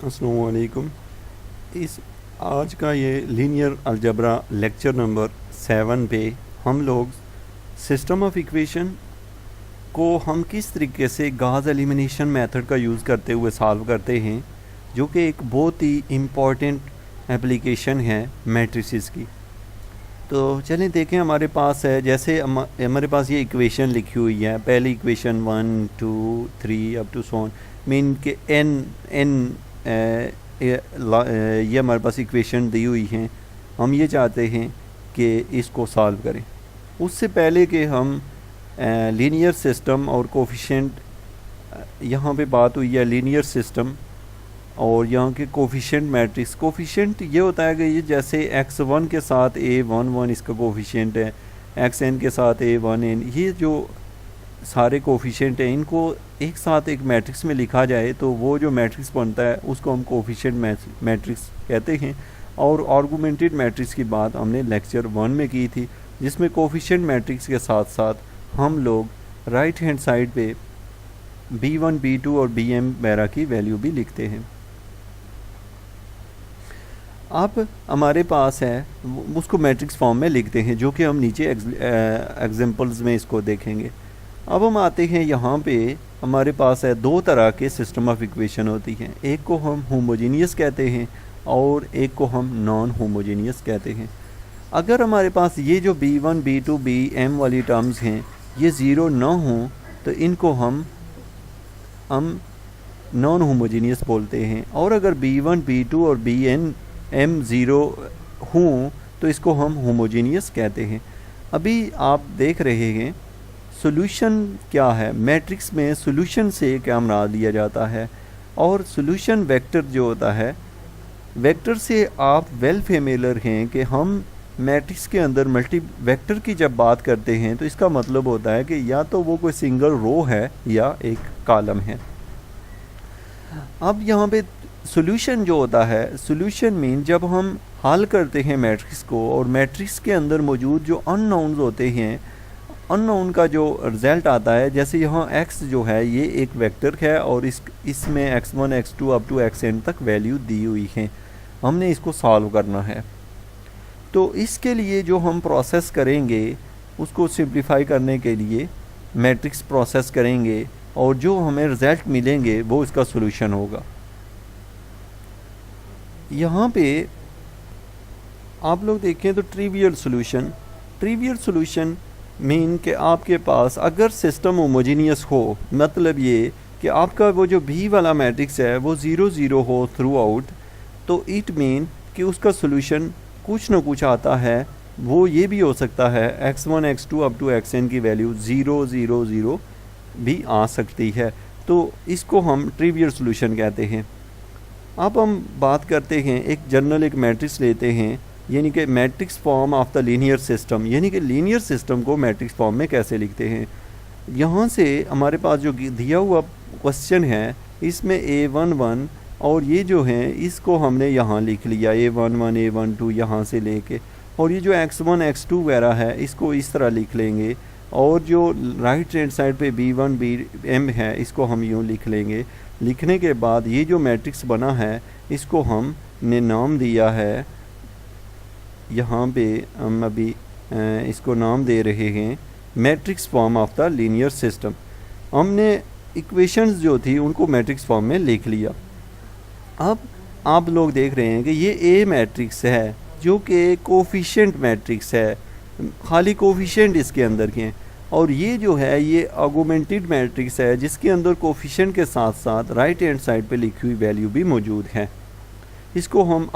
अस्सलाम वालेकुम। इस आज का ये लीनियर अलजबरा लेक्चर नंबर 7 पे हम लोग सिस्टम ऑफ इक्वेशन को हम किस तरीके से गाज़ एलिमिनेशन मेथड का यूज़ करते हुए सॉल्व करते हैं, जो कि एक बहुत ही इम्पॉर्टेंट एप्लीकेशन है मैट्रिसेस की। तो चलें देखें, हमारे पास है, जैसे हमारे पास ये इक्वेशन लिखी हुई है। पहली equation 1 2 3 up to so on, mean के एन ये हमारे पास इक्वेशन दी हुई हैं। हम ये चाहते हैं कि इसको सॉल्व करें। उससे पहले कि हम लीनियर सिस्टम और कोफिशिएंट, यहाँ पे बात हुई है लीनियर सिस्टम और यहाँ के कोफिशिएंट मैट्रिक्स। कोफिशिएंट ये होता है कि ये जैसे x1 के साथ a11 इसका कोफिशिएंट है, xn के साथ a1n, ये जो सारे कोफिशिएंट हैं इनको एक साथ एक मैट्रिक्स में लिखा जाए तो वो जो मैट्रिक्स बनता है उसको हम कोफिशिएंट मैट्रिक्स कहते हैं। और आर्गुमेंटेड मैट्रिक्स की बात हमने लेक्चर 1 में की थी, जिसमें कोफिशिएंट मैट्रिक्स के साथ साथ हम लोग राइट हैंड साइड पे b1 b2 और bm वगैरह की वैल्यू भी लिखते हैं। अब हमारे पास है, उसको मैट्रिक्स फॉर्म में लिखते हैं, जो कि हम नीचे एग्जांपल्स में इसको देखेंगे। अब हम आते हैं यहाँ पे, हमारे पास है दो तरह के सिस्टम ऑफ इक्वेशन होती हैं। एक को हम होमोजीनियस कहते हैं और एक को हम नॉन होमोजीनियस कहते हैं। अगर हमारे पास ये जो b1 b2 bm वाली टर्म्स हैं ये ज़ीरो ना हों तो इनको हम नॉन होमोजीनियस बोलते हैं, और अगर b1 b2 और bm ज़ीरो हों तो इसको हम होमोजीनियस कहते हैं। अभी आप देख रहे हैं सॉल्यूशन क्या है। मैट्रिक्स में सॉल्यूशन से क्या मुराद लिया जाता है, और सॉल्यूशन वेक्टर जो होता है, वेक्टर से आप वेल फेमिलियर हैं कि हम मैट्रिक्स के अंदर मल्टी वेक्टर की जब बात करते हैं तो इसका मतलब होता है कि या तो वो कोई सिंगल रो है या एक कॉलम है। अब यहाँ पे सॉल्यूशन जो होता है, सॉल्यूशन मीन जब हम हल करते हैं मैट्रिक्स को और मैट्रिक्स के अंदर मौजूद जो अननोन्स होते हैं, अननोन का जो रिज़ल्ट आता है, जैसे यहाँ x जो है ये एक वेक्टर है और इसमें x1 x2 up to xn तक वैल्यू दी हुई है। हमने इसको सॉल्व करना है, तो इसके लिए जो हम प्रोसेस करेंगे उसको सिंप्लीफाई करने के लिए मैट्रिक्स प्रोसेस करेंगे और जो हमें रिज़ल्ट मिलेंगे वो इसका सॉल्यूशन होगा। यहाँ पे आप लोग देखें तो ट्रिवियल सॉल्यूशन मीन कि आपके पास अगर सिस्टम होमोजीनियस हो, मतलब ये कि आपका वो जो b वाला मैट्रिक्स है वो 0 0 हो थ्रू आउट, तो इट मीन कि उसका सॉल्यूशन कुछ ना कुछ आता है। वो ये भी हो सकता है x1 x2 up to xn की वैल्यू 0 0 0 भी आ सकती है, तो इसको हम ट्रिवियल सॉल्यूशन कहते हैं। अब हम बात करते हैं, एक जनरल एक मैट्रिक्स लेते हैं, यानी कि matrix form of the linear system, यानी कि लीनियर सिस्टम को मैट्रिक्स फॉर्म में कैसे लिखते हैं। यहाँ से हमारे पास जो दिया हुआ क्वेश्चन है इसमें a11 और ये जो है इसको हमने यहाँ लिख लिया a11 a12 यहाँ से लेके, और ये जो x1 x2 वगैरह है इसको इस तरह लिख लेंगे, और जो राइट हैंड साइड पे b1 bm है इसको हम यूँ लिख लेंगे। लिखने के बाद ये जो मैट्रिक्स बना है इसको हमने नाम दिया है, यहाँ पे हम अभी इसको नाम दे रहे हैं matrix form of the linear system. हमने इक्वेशंस जो थी उनको मैट्रिक्स फॉर्म में लिख लिया। अब आप लोग देख रहे हैं कि ये ए मैट्रिक्स है जो कि कोफिशिएंट मैट्रिक्स है, खाली कोफिशिएंट इसके अंदर के हैं, और ये जो है ये आर्गुमेंटेड मैट्रिक्स है जिसके अंदर कोफिशिएंट के साथ साथ राइट हैंड साइड पे लिखी हुई वैल्यू भी मौजूद है। इसको हम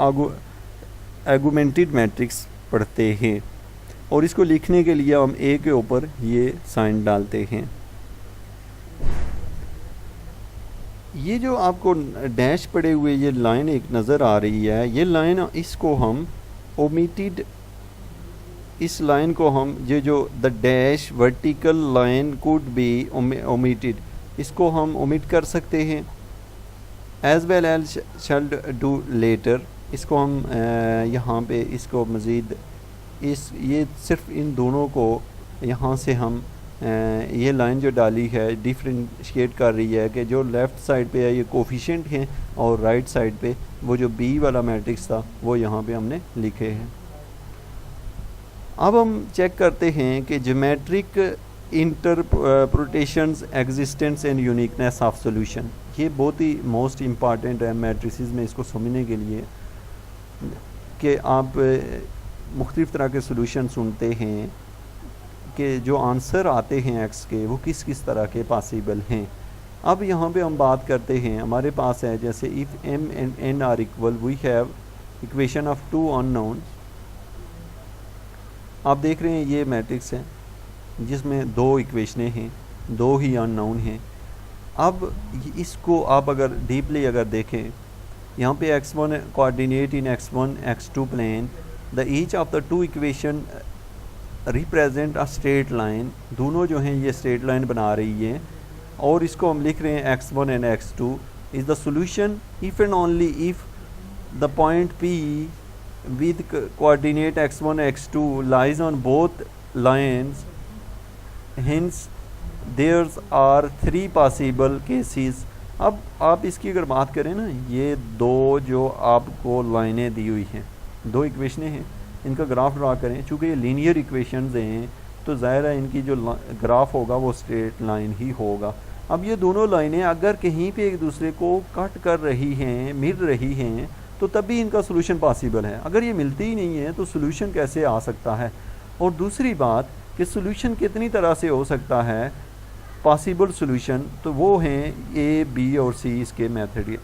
आर्गुमेंटेड मैट्रिक्स पढ़ते हैं, और इसको लिखने के लिए हम ए के ऊपर ये साइन डालते हैं। ये जो आपको डैश पड़े हुए ये लाइन एक नज़र आ रही है, ये लाइन इसको हम ओमिटेड, इस लाइन को हम ये जो the dash vertical line could be omitted, इसको हम ओमिट कर सकते हैं। As well as shall do later, इसको हम यहाँ पे इसको मज़ीद ये सिर्फ इन दोनों को यहाँ से हम ये लाइन जो डाली है डिफरेंशिएट कर रही है कि जो लेफ़्ट साइड पे है ये कोफिशिएंट हैं और राइट साइड पे वो जो बी वाला मैट्रिक्स था वो यहाँ पे हमने लिखे हैं। अब हम चेक करते हैं कि geometric interpretations existence and uniqueness of solution. ये बहुत ही मोस्ट इम्पॉर्टेंट है मैट्रिसेस में इसको समझने के लिए कि आप मुख्तलिफ़ तरह के सॉल्यूशन सुनते हैं कि जो आंसर आते हैं एक्स के वो किस किस तरह के पॉसिबल हैं। अब यहाँ पे हम बात करते हैं, हमारे पास है जैसे if m and n are equal we have equation of two unknown. आप देख रहे हैं ये मैट्रिक्स है जिसमें दो इक्वेशनें हैं, दो ही अननोन हैं। अब इसको आप अगर डीपली अगर देखें, यहाँ पे x1 coordinate in x1 x2 plane, the each of the two equation represent a straight line. दोनों जो हैं ये स्ट्रेट लाइन बना रही है और इसको हम लिख रहे हैं x1 and x2 is the solution if and only if the point P with coordinate x1 x2 lies on both lines, hence there are three possible cases। अब आप इसकी अगर बात करें ना, ये दो जो आपको लाइनें दी हुई हैं, दो इक्वेशनें हैं, इनका ग्राफ ड्रा करें। चूँकि ये लीनियर इक्वेशंस हैं तो ज़ाहिर है इनकी जो ग्राफ होगा वो स्ट्रेट लाइन ही होगा। अब ये दोनों लाइनें अगर कहीं पे एक दूसरे को कट कर रही हैं, मिल रही हैं, तो तभी इनका सोल्यूशन पॉसिबल है। अगर ये मिलती ही नहीं है तो सोल्यूशन कैसे आ सकता है। और दूसरी बात कि सोल्यूशन कितनी तरह से हो सकता है पॉसिबल सोल्यूशन, तो वो हैं ए बी और सी इसके मेथड।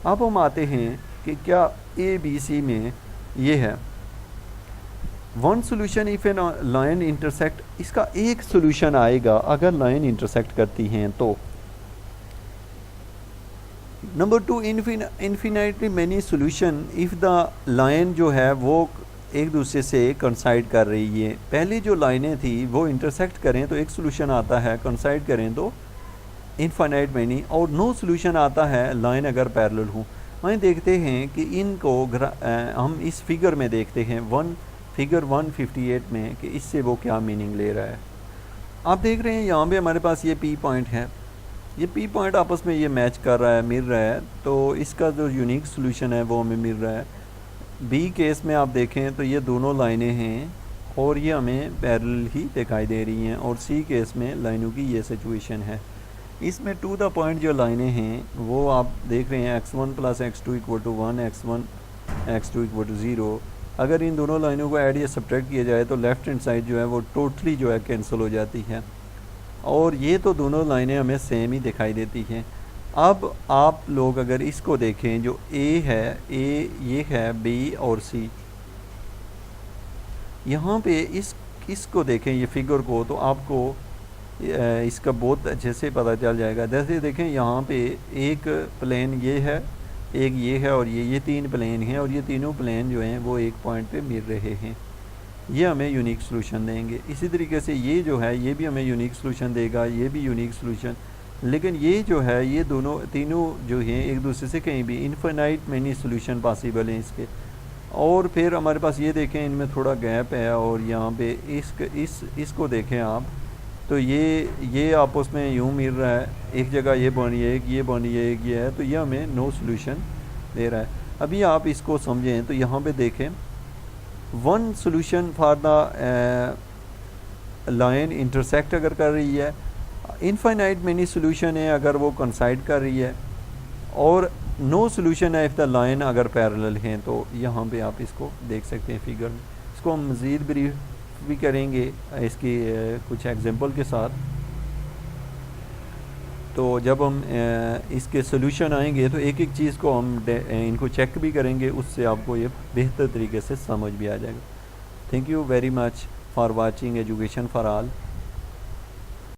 अब हम आते हैं कि क्या ए बी सी में ये है one solution if an line intersect, इसका एक सोल्यूशन आएगा अगर लाइन इंटरसेक्ट करती हैं तो। Number two infinitely many solution if the line जो है वो एक दूसरे से कंसाइड कर रही है। पहली जो लाइनें थी वो इंटरसेक्ट करें तो एक सोल्यूशन आता है, कंसाइड करें तो इनफाइनाइट मैनी, और नो सोल्यूशन आता है लाइन अगर पैरेलल हो। वहीं देखते हैं कि इनको हम इस फिगर में देखते हैं फिगर 158 में कि इससे वो क्या मीनिंग ले रहा है। आप देख रहे हैं यहाँ पे हमारे पास ये पी पॉइंट है, ये पी पॉइंट आपस में ये मैच कर रहा है, मिल रहा है, तो इसका जो यूनिक सोल्यूशन है वो हमें मिल रहा है। बी केस में आप देखें तो ये दोनों लाइनें हैं और ये हमें पैरेलल ही दिखाई दे रही हैं, और सी केस में लाइनों की ये सिचुएशन है। इसमें टू द पॉइंट जो लाइनें हैं वो आप देख रहे हैं x1 + x2 = 1, x1 x2 = 0। अगर इन दोनों लाइनों को ऐड या सब्ट्रैक्ट किया जाए तो लेफ़्ट हैंड साइड जो है वो टोटली जो है कैंसिल हो जाती है, और ये तो दोनों लाइनें हमें सेम ही दिखाई देती हैं। अब आप लोग अगर इसको देखें, जो ए है, ए ये है, बी और सी, यहाँ पे इसको देखें ये फिगर को, तो आपको इसका बहुत अच्छे से पता चल जाएगा। जैसे देखें यहाँ पे एक प्लेन ये है, एक ये है और ये तीन प्लेन हैं, और ये तीनों प्लेन जो हैं वो एक पॉइंट पे मिल रहे हैं। ये हमें यूनिक सॉल्यूशन देंगे। इसी तरीके से ये जो है ये भी हमें यूनिक सॉल्यूशन देगा, ये भी यूनिक सॉल्यूशन। लेकिन ये जो है ये तीनों जो हैं एक दूसरे से कहीं भी इनफाइनाइट मैनी सॉल्यूशन पॉसिबल हैं इसके। और फिर हमारे पास ये देखें इनमें थोड़ा गैप है, और यहाँ पे इसको देखें आप, तो ये आपस में यूँ मिल रहा है, एक जगह ये बनी है, एक ये बनी है, एक ये है, तो ये हमें नो सॉल्यूशन दे रहा है। अभी आप इसको समझें तो यहाँ पे देखें one solution for the line intersect अगर कर रही है, इनफाइनाइट मैनी सॉल्यूशन है अगर वो कंसाइड कर रही है, और नो सॉल्यूशन है इफ़ द लाइन अगर पैरेलल हैं। तो यहाँ पे आप इसको देख सकते हैं फिगर में। इसको हम मज़ीद ब्रीफ भी करेंगे इसकी कुछ एग्जांपल के साथ। तो जब हम इसके सॉल्यूशन आएंगे तो एक एक चीज़ को हम इनको चेक भी करेंगे, उससे आपको ये बेहतर तरीके से समझ भी आ जाएगा। Thank you very much for watching education for all.